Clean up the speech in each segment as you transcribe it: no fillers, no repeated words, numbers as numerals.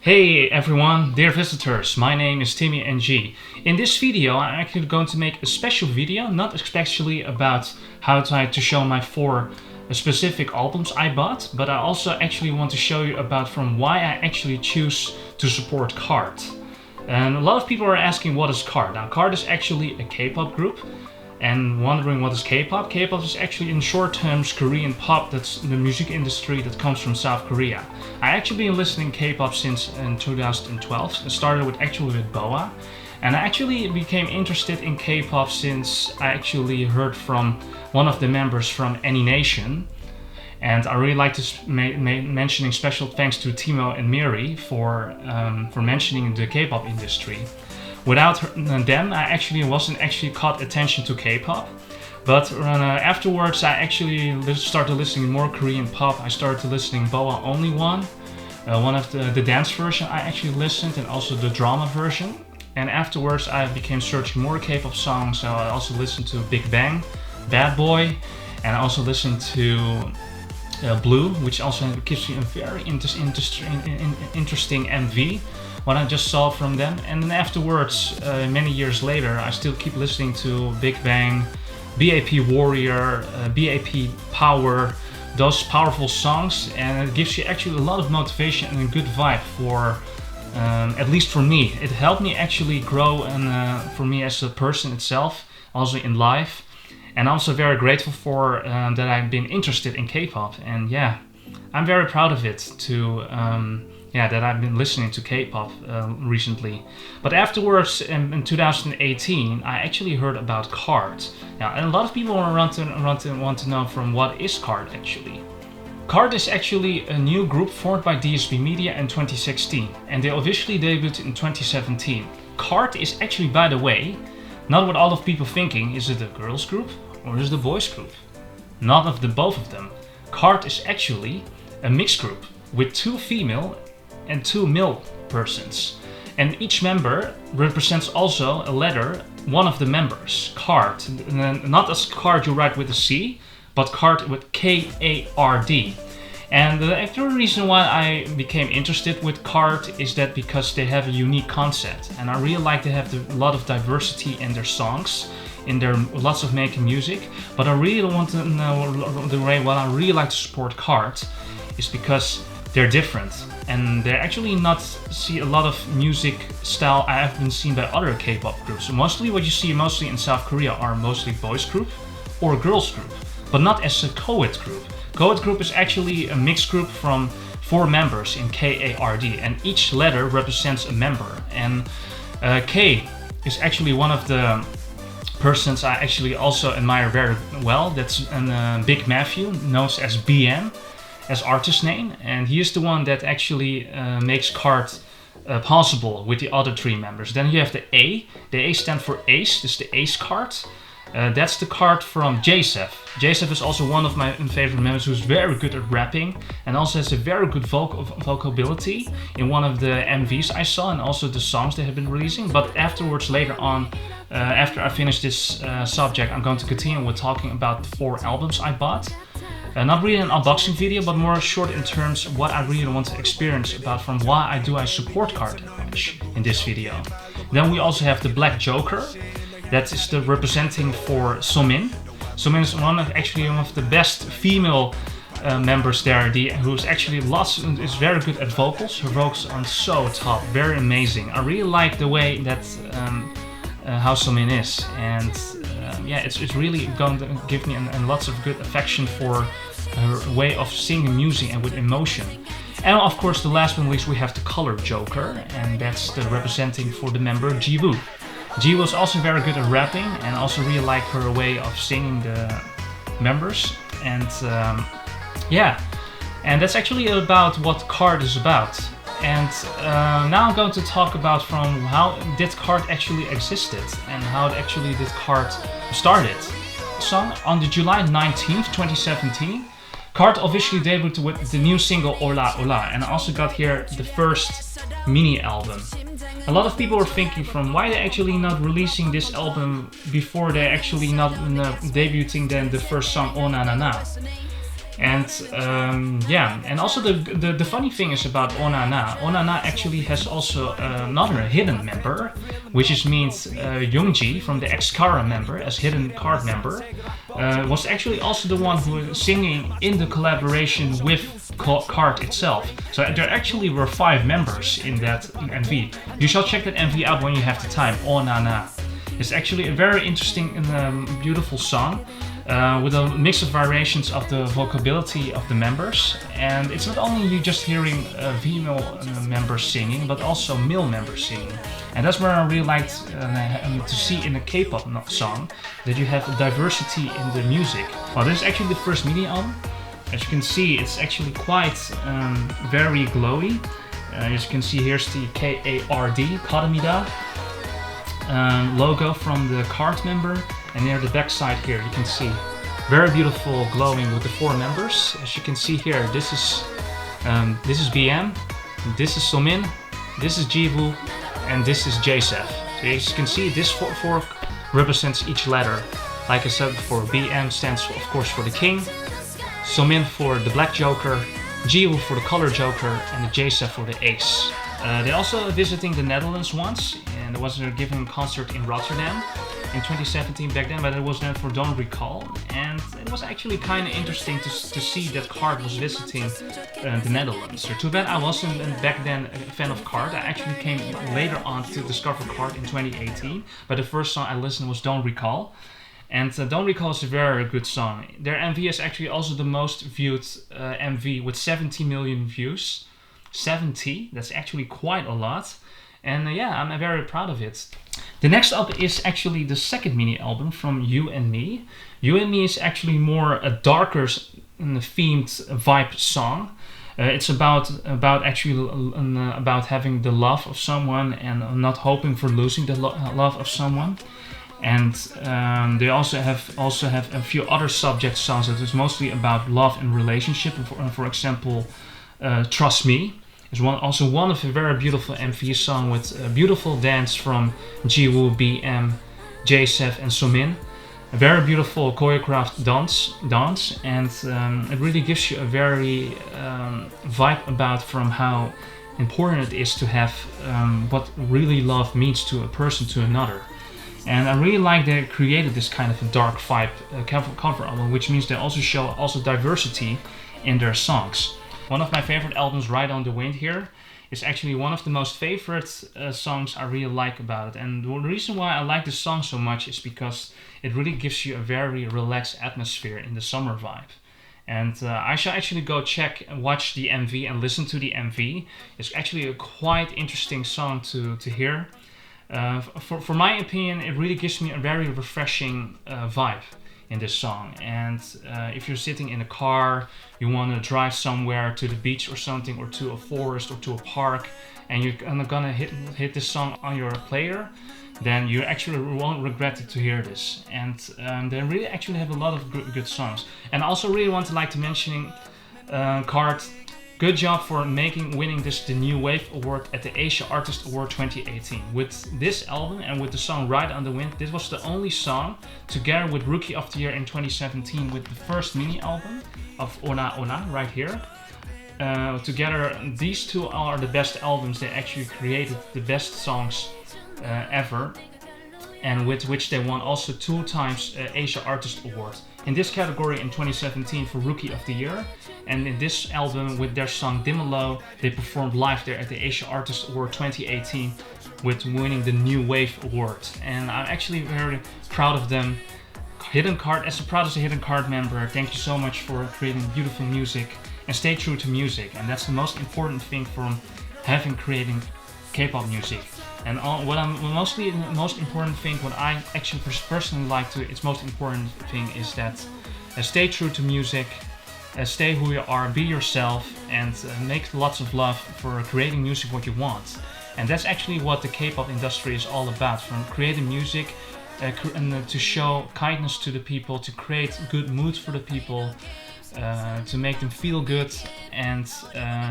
Hey everyone, dear visitors, my name is Timmie Ng. In this video I'm actually going to make a special video, not especially about how to show my 4 specific albums I bought, but I also actually want to show you about from why I actually choose to support K.A.R.D. And a lot of people are asking what is K.A.R.D. Now K.A.R.D is actually a K-pop group, and wondering what is K-pop? K-pop is actually in short terms Korean pop. That's the music industry that comes from South Korea. I actually been listening K-pop since in 2012. It started with BoA, and I actually became interested in K-pop since I actually heard from one of the members from Any Nation. And I really like to mentioning special thanks to Timo and Miri for mentioning the K-pop industry. Without them, I wasn't caught attention to K-pop. But afterwards, I actually started listening more Korean pop. I started listening BoA Only One of the dance version I actually listened, and also the drama version. And afterwards, I became searching more K-pop songs. So I also listened to Big Bang, Bad Boy, and I also listened to Blue, which also gives you a very interesting MV. What I just saw from them, and then afterwards, many years later, I still keep listening to Big Bang, BAP Warrior, BAP Power, those powerful songs, and it gives you actually a lot of motivation and a good vibe for, at least for me. It helped me actually grow, and for me as a person itself, also in life, and I'm also very grateful for that I've been interested in K-pop, and yeah, I'm very proud of it that I've been listening to K-pop recently. But afterwards, in 2018, I actually heard about K.A.R.D. Now, and a lot of people want to know from what is K.A.R.D. actually. K.A.R.D. is actually a new group formed by DSB Media in 2016, and they officially debuted in 2017. K.A.R.D. is actually, by the way, not what all of people thinking, is it a girls group or is it a boys group? Not of the both of them. K.A.R.D. is actually a mixed group with 2 female and 2 male persons, and each member represents also a letter, one of the members, K.A.R.D. Not as K.A.R.D. you write with a C, but K.A.R.D. with K-A.R.D. And the actual reason why I became interested with K.A.R.D. is that because they have a unique concept, and I really like to have a lot of diversity in their songs, in their lots of making music. But I really want to know the way why I really like to support K.A.R.D. is because they're different, and they're actually not see a lot of music style I have been seen by other K-pop groups. Mostly what you see mostly in South Korea are mostly boys group or girls group, but not as a co-ed group. Co-ed group is actually a mixed group from 4 members in K-A.R.D, and each letter represents a member. And K is actually one of the persons I actually also admire very well. That's Big Matthew, known as BM. As artist name, and he is the one that actually makes K.A.R.D. possible with the other 3 members. Then you have the A. The A stands for Ace. This is the Ace card. That's the card from J-Sef. J-Sef is also one of my favorite members, who's very good at rapping and also has a very good vocability in one of the MVs I saw, and also the songs they have been releasing. But afterwards, later on, after I finish this subject, I'm going to continue with talking about the 4 albums I bought. Not really an unboxing video, but more short in terms of what I really want to experience about from why I support K.A.R.D. that much in this video. Then we also have the Black Joker. That is the representing for Somin. Somin is one of the best female members there, who's actually is very good at vocals. Her vocals are so top, very amazing. I really like the way that how Somin is, and it's really going to give me lots of good affection for her way of singing music and with emotion. And of course, the last but not least, we have the Color Joker, and that's the representing for the member Jiwoo. Jiwoo is also very good at rapping, and also really like her way of singing the members. And and that's actually about what K.A.R.D. is about. And now I'm going to talk about from how did K.A.R.D. actually existed, and how actually did K.A.R.D. started. So on the July 19th, 2017, K.A.R.D. officially debuted with the new single Ola Ola, and I also got here the first mini album. A lot of people are thinking from why they're actually not releasing this album before they're actually not debuting then the first song Oh Na Na Na. And yeah, and also the funny thing is about Onana. Onana actually has also another hidden member, which is means Youngji from the ex-K.A.R.D member as hidden K.A.R.D member, was actually also the one who was singing in the collaboration with K.A.R.D itself. So there actually were 5 members in that MV. You shall check that MV out when you have the time. Onana. It's actually a very interesting and beautiful song. With a mix of variations of the vocability of the members, and it's not only you just hearing female members singing, but also male members singing, and that's where I really liked to see in a K-pop song that you have a diversity in the music. Well, this is actually the first mini album. As you can see, it's actually quite very glowy. As you can see, here's the K.A.R.D. Kadamida logo from the K.A.R.D member. And near the back side here, you can see very beautiful glowing with the 4 members. As you can see here, this is BM, this is Somin, this is Jiwoo, and this is JSEF. So as you can see, this fork represents each letter. Like I said before, BM stands of course for the King, Somin for the Black Joker, Jiwoo for the Color Joker, and the JSEF for the Ace. They also visiting the Netherlands once, and there was a given concert in Rotterdam in 2017 back then, but it was then for Don't Recall, and it was actually kind of interesting to see that K.A.R.D was visiting the Netherlands. So too bad I wasn't back then a fan of K.A.R.D. I actually came later on to discover K.A.R.D in 2018, but the first song I listened was Don't Recall. And Don't Recall is a very good song. Their MV is actually also the most viewed MV with 70 million views. 70, that's actually quite a lot. And yeah, I'm very proud of it. The next up is actually the second mini album from You and Me. You and Me is actually more a darker themed vibe song. It's about having the love of someone and not hoping for losing the love of someone. And they also have a few other subject songs that is mostly about love and relationship. For example, Trust Me. There's also one of a very beautiful MV song with a beautiful dance from Jiwoo, BM, JSEF and Somin. A very beautiful choreographed dance, and it really gives you a very vibe about from how important it is to have what really love means to a person to another. And I really like they created this kind of a dark vibe cover album, which means they also show diversity in their songs. One of my favorite albums, Ride on the Wind here, is actually one of the most favorite songs I really like about it. And the reason why I like this song so much is because it really gives you a very relaxed atmosphere in the summer vibe. And I shall actually go check and watch the MV and listen to the MV. It's actually a quite interesting song to hear. For my opinion, it really gives me a very refreshing vibe in this song. And if you're sitting in a car, you want to drive somewhere to the beach or something, or to a forest or to a park, and you're gonna hit this song on your player, then you actually won't regret it to hear this. And they really actually have a lot of good songs. And I also really want to mention K.A.R.D. Good job for winning the New Wave Award at the Asia Artist Award 2018. With this album and with the song Ride on the Wind, this was the only song, together with Rookie of the Year in 2017 with the first mini album of Ona Ona right here. Together, these two are the best albums. They actually created the best songs ever, and with which they won also 2 times Asia Artist Award. In this category in 2017 for Rookie of the Year, and in this album with their song Dimelo, they performed live there at the Asia Artist Award 2018 with winning the New Wave Award. And I'm actually very proud of them. Hidden K.A.R.D, as proud as a Hidden K.A.R.D member, thank you so much for creating beautiful music and stay true to music. And that's the most important thing from creating K-pop music. And the most important thing, what I actually personally like to, its most important thing is that stay true to music, stay who you are, be yourself, and make lots of love for creating music what you want. And that's actually what the K-pop industry is all about, from creating music and to show kindness to the people, to create good moods for the people, to make them feel good, and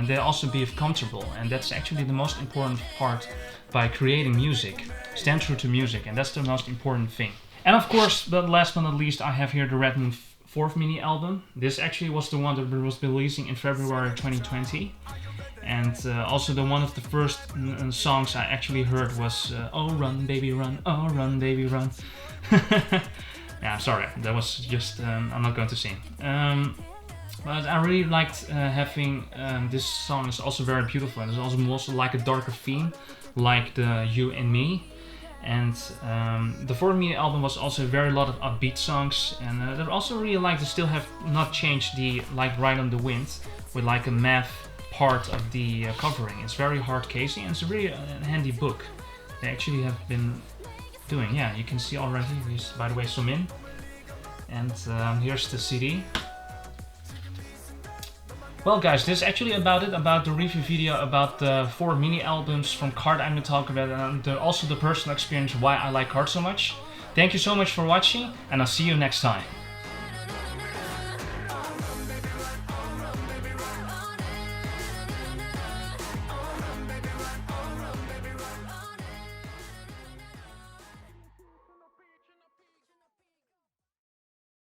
they also be comfortable. And that's actually the most important part by creating music. Stand true to music, and that's the most important thing. And of course, but last but not least, I have here the Red Moon fourth mini album. This actually was the one that was releasing in February 2020. And also the one of the first songs I actually heard was Oh Run Baby Run, Oh Run Baby Run. Yeah, sorry, that was just, I'm not going to sing. But I really liked having, this song is also very beautiful, and it's also like a darker theme, like the You and Me. And the fourth mini album was also very lot of upbeat songs, and I also really like to still have not changed the like Ride on the Wind with like a math part of the covering. It's very hard casing, and it's a really handy book they actually have been doing. Yeah, you can see already. Here's, by the way, zoom in, and here's the CD. Well guys, this is actually about it, about the review video about the 4 mini albums from K.A.R.D I'm going to talk about, and also the personal experience why I like K.A.R.D so much. Thank you so much for watching, and I'll see you next time.